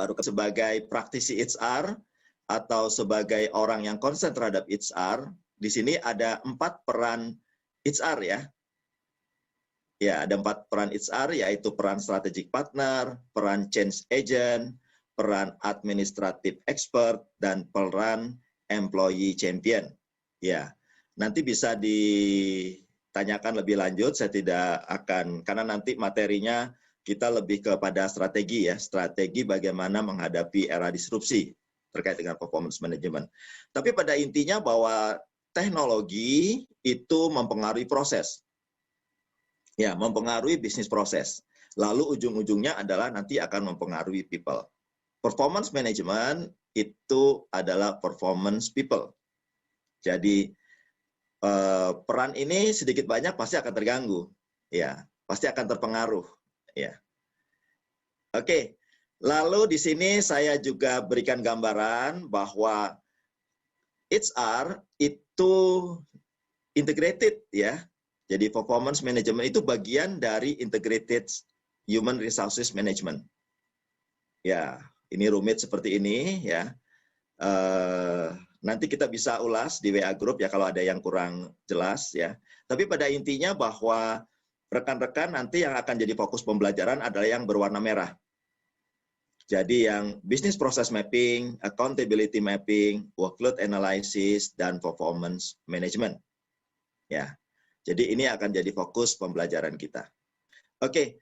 baru sebagai praktisi HR atau sebagai orang yang concern terhadap HR, di sini ada 4 peran HR ya. Ya, ada 4 peran HR, yaitu peran strategic partner, peran change agent, peran administrative expert, dan peran employee champion. Ya, nanti bisa ditanyakan lebih lanjut, saya tidak akan, karena nanti materinya kita lebih kepada strategi ya, strategi bagaimana menghadapi era disrupsi terkait dengan performance management. Tapi pada intinya bahwa teknologi itu mempengaruhi proses. Ya, mempengaruhi bisnis proses. Lalu ujung-ujungnya adalah nanti akan mempengaruhi people. Performance management itu adalah performance people. Jadi peran ini sedikit banyak pasti akan terganggu, ya, pasti akan terpengaruh, ya. Oke, lalu di sini saya juga berikan gambaran bahwa HR itu integrated, ya. Jadi performance management itu bagian dari integrated human resources management. Ya, ini rumit seperti ini ya. Nanti kita bisa ulas di WA Group ya kalau ada yang kurang jelas ya. Tapi pada intinya bahwa rekan-rekan nanti yang akan jadi fokus pembelajaran adalah yang berwarna merah. Jadi yang business process mapping, accountability mapping, workload analysis, dan performance management. Ya. Jadi ini akan jadi fokus pembelajaran kita. Oke,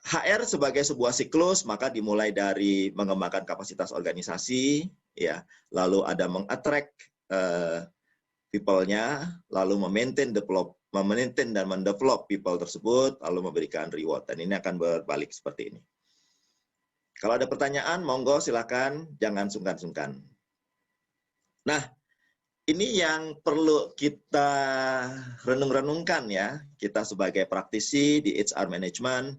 HR sebagai sebuah siklus, maka dimulai dari mengembangkan kapasitas organisasi, ya, lalu ada meng-attract people-nya, lalu memaintain dan mendevelop people tersebut, lalu memberikan reward. Dan ini akan berbalik seperti ini. Kalau ada pertanyaan, monggo silakan, jangan sungkan-sungkan. Nah, ini yang perlu kita renung-renungkan ya, kita sebagai praktisi di HR management,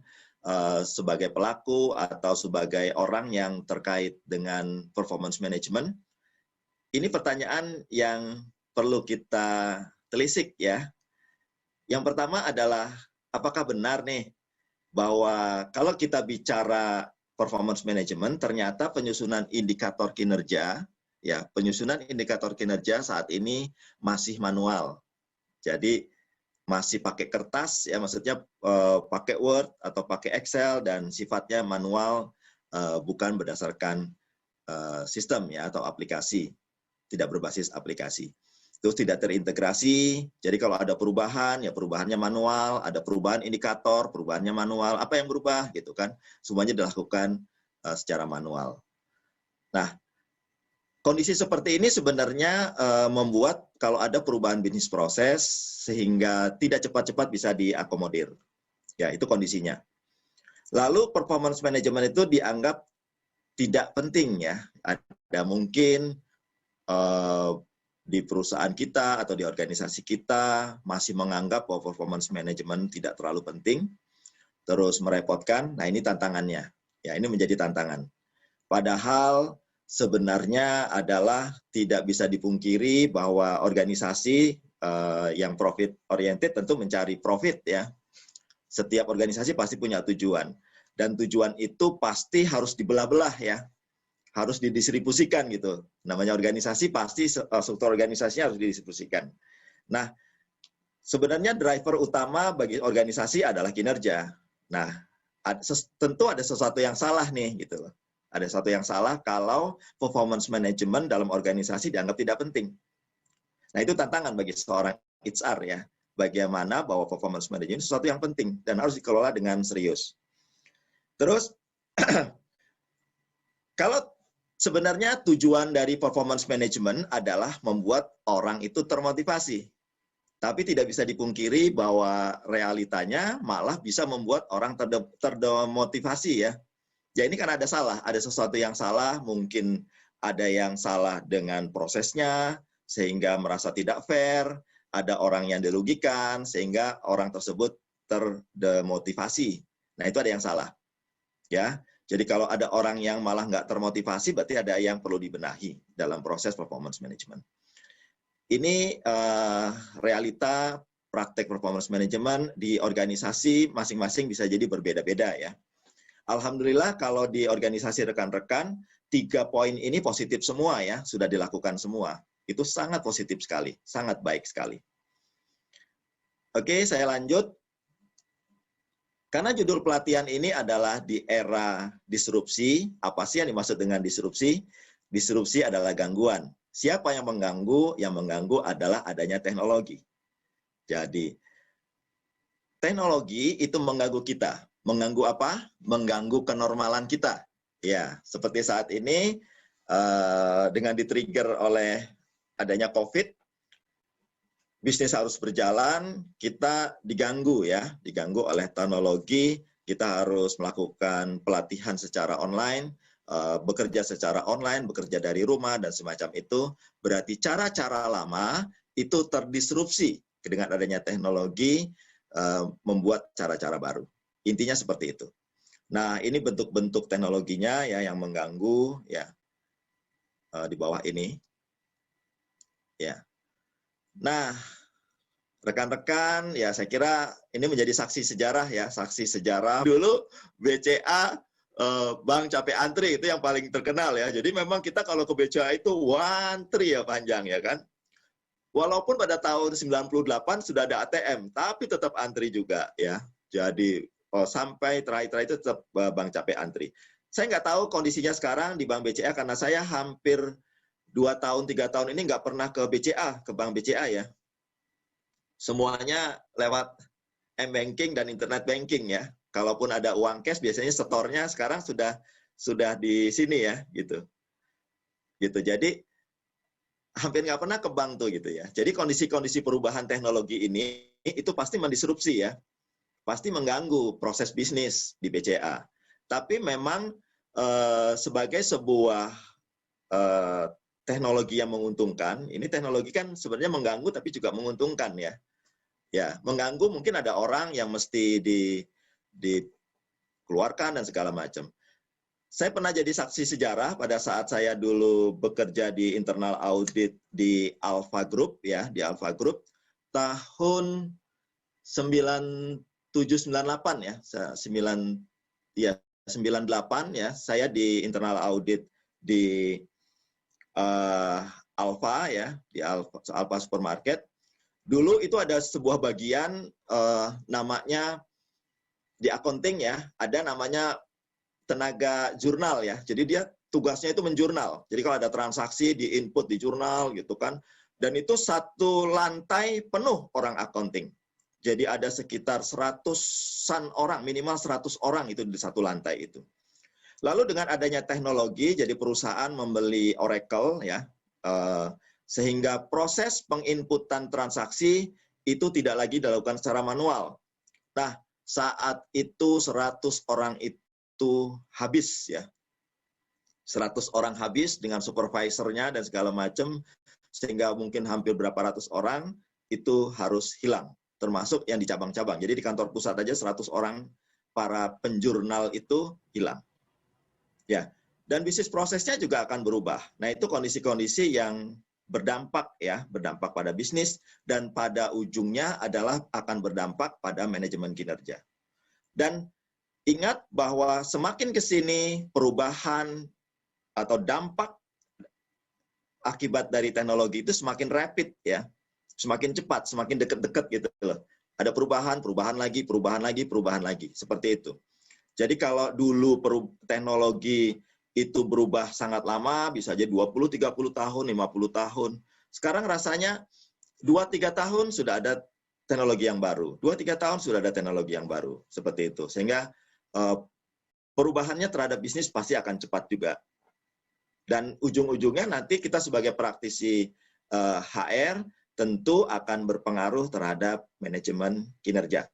sebagai pelaku atau sebagai orang yang terkait dengan performance management. Ini pertanyaan yang perlu kita telisik ya. Yang pertama adalah, apakah benar nih bahwa kalau kita bicara performance management, ternyata penyusunan indikator kinerja, ya, penyusunan indikator kinerja saat ini masih manual. Jadi masih pakai kertas, ya maksudnya pakai Word atau pakai Excel dan sifatnya manual, bukan berdasarkan sistem ya atau aplikasi, tidak berbasis aplikasi. Terus tidak terintegrasi. Jadi kalau ada perubahan, ya perubahannya manual. Ada perubahan indikator, perubahannya manual. Apa yang berubah, gitu kan? Semuanya dilakukan secara manual. Nah, kondisi seperti ini sebenarnya membuat kalau ada perubahan bisnis proses sehingga tidak cepat-cepat bisa diakomodir. Ya, itu kondisinya. Lalu performance management itu dianggap tidak penting ya. Ada mungkin di perusahaan kita atau di organisasi kita masih menganggap bahwa performance management tidak terlalu penting, terus merepotkan. Nah, ini tantangannya. Ya, ini menjadi tantangan. Padahal sebenarnya adalah tidak bisa dipungkiri bahwa organisasi yang profit oriented tentu mencari profit ya. Setiap organisasi pasti punya tujuan dan tujuan itu pasti harus dibelah-belah ya, harus didistribusikan gitu. Namanya organisasi pasti struktur organisasinya harus didistribusikan. Nah, sebenarnya driver utama bagi organisasi adalah kinerja. Nah, tentu ada sesuatu yang salah nih gitu loh. Ada sesuatu yang salah kalau performance management dalam organisasi dianggap tidak penting. Nah, itu tantangan bagi seorang HR ya. Bagaimana bahwa performance management sesuatu yang penting dan harus dikelola dengan serius. Terus, kalau sebenarnya tujuan dari performance management adalah membuat orang itu termotivasi. Tapi tidak bisa dipungkiri bahwa realitanya malah bisa membuat orang terdemotivasi ya. Ya ini kan ada salah, ada sesuatu yang salah, mungkin ada yang salah dengan prosesnya, sehingga merasa tidak fair, ada orang yang dirugikan, sehingga orang tersebut terdemotivasi. Nah itu ada yang salah. Ya, jadi kalau ada orang yang malah nggak termotivasi, berarti ada yang perlu dibenahi dalam proses performance management. Ini realita praktek performance management di organisasi masing-masing bisa jadi berbeda-beda ya. Alhamdulillah kalau di organisasi rekan-rekan, 3 poin ini positif semua ya, sudah dilakukan semua. Itu sangat positif sekali, sangat baik sekali. Oke, saya lanjut. Karena judul pelatihan ini adalah di era disrupsi. Apa sih yang dimaksud dengan disrupsi? Disrupsi adalah gangguan. Siapa yang mengganggu? Yang mengganggu adalah adanya teknologi. Jadi, teknologi itu mengganggu kita. Mengganggu apa? Mengganggu kenormalan kita. Ya, seperti saat ini, dengan di-trigger oleh adanya COVID, bisnis harus berjalan, kita diganggu ya, diganggu oleh teknologi, kita harus melakukan pelatihan secara online, bekerja secara online, bekerja dari rumah, dan semacam itu. Berarti cara-cara lama itu terdisrupsi dengan adanya teknologi, membuat cara-cara baru. Intinya seperti itu. Nah, ini bentuk-bentuk teknologinya ya yang mengganggu ya di bawah ini. Ya. Nah, rekan-rekan, ya saya kira ini menjadi saksi sejarah ya, saksi sejarah. Dulu BCA, Bank Capek Antri, itu yang paling terkenal ya. Jadi memang kita kalau ke BCA itu wantri ya panjang ya kan. Walaupun pada tahun 98 sudah ada ATM, tapi tetap antri juga ya. Jadi sampai terakhir itu tetap Bank Capek Antri. Saya nggak tahu kondisinya sekarang di Bank BCA karena saya hampir 2 tahun, 3 tahun ini nggak pernah ke BCA, ke Bank BCA ya. Semuanya lewat m-banking dan internet banking ya. Kalaupun ada uang cash, biasanya setornya sekarang sudah di sini ya, gitu. Jadi hampir nggak pernah ke bank tuh gitu ya. Jadi kondisi-kondisi perubahan teknologi ini itu pasti mendisrupsi ya, pasti mengganggu proses bisnis di BCA. Tapi memang sebagai sebuah teknologi yang menguntungkan, ini teknologi kan sebenarnya mengganggu tapi juga menguntungkan ya. Ya, mengganggu mungkin ada orang yang mesti dikeluarkan dan segala macam. Saya pernah jadi saksi sejarah pada saat saya dulu bekerja di internal audit di Alpha Group ya, di Alpha Group tahun 9798 ya, 98 ya, saya di internal audit di Alpha ya, di Alpha Supermarket. Dulu itu ada sebuah bagian namanya di accounting ya, ada namanya tenaga jurnal ya. Jadi dia tugasnya itu menjurnal. Jadi kalau ada transaksi di input di jurnal gitu kan. Dan itu satu lantai penuh orang accounting. Jadi ada sekitar 100-an orang, minimal 100 orang itu di satu lantai itu. Lalu dengan adanya teknologi, jadi perusahaan membeli Oracle ya, sehingga proses penginputan transaksi itu tidak lagi dilakukan secara manual. Nah, saat itu 100 orang itu habis ya. 100 orang habis dengan supervisornya dan segala macam, sehingga mungkin hampir berapa ratus orang itu harus hilang, termasuk yang di cabang-cabang. Jadi di kantor pusat aja 100 orang para penjurnal itu hilang. Ya, dan bisnis prosesnya juga akan berubah. Nah, itu kondisi-kondisi yang berdampak ya, berdampak pada bisnis dan pada ujungnya adalah akan berdampak pada manajemen kinerja. Dan ingat bahwa semakin ke sini perubahan atau dampak akibat dari teknologi itu semakin rapid ya, semakin cepat, semakin dekat-dekat gitu loh. Ada perubahan, perubahan lagi, perubahan lagi, perubahan lagi, seperti itu. Jadi kalau dulu teknologi itu berubah sangat lama, bisa aja 20, 30 tahun, 50 tahun. Sekarang rasanya 2-3 tahun sudah ada teknologi yang baru. 2-3 tahun sudah ada teknologi yang baru. Seperti itu. Sehingga perubahannya terhadap bisnis pasti akan cepat juga. Dan ujung-ujungnya nanti kita sebagai praktisi HR tentu akan berpengaruh terhadap manajemen kinerja.